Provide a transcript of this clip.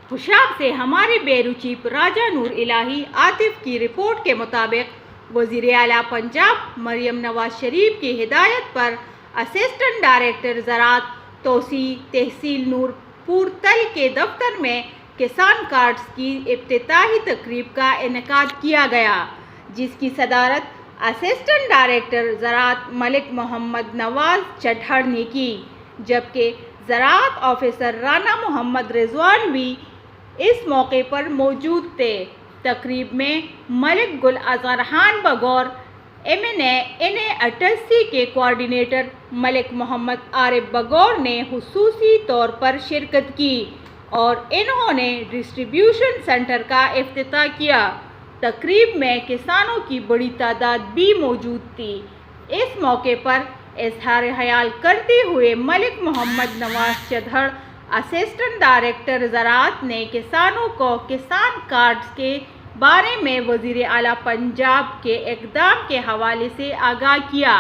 خوشاب سے ہمارے bureau chief راجہ نور الہی عاطف کی رپورٹ کے مطابق وزیر اعلیٰ پنجاب مریم نواز شریف کی ہدایت پر اسسٹنٹ ڈائریکٹر زراعت توسیع تحصیل نور پور تل کے دفتر میں کسان کارڈز کی افتتاحی تقریب کا انعقاد کیا گیا، جس کی صدارت اسسٹنٹ ڈائریکٹر زراعت ملک محمد نواز چٹھڑ نے کی، جبکہ زراعت آفیسر رانا محمد رضوان بھی اس موقع پر موجود تھے۔ تقریب میں ملک گل اظہر خان بغور MNA-88 کے کوآرڈینیٹر ملک محمد عارف بغور نے خصوصی طور پر شرکت کی اور انہوں نے ڈسٹریبیوشن سینٹر کا افتتاح کیا۔ تقریب میں کسانوں کی بڑی تعداد بھی موجود تھی۔ اس موقع پر اظہار خیال کرتے ہوئے ملک محمد نواز چٹھڑ اسسٹنٹ ڈائریکٹر زراعت نے کسانوں کو کسان کارڈز کے بارے میں وزیر اعلیٰ پنجاب کے اقدام کے حوالے سے آگاہ کیا۔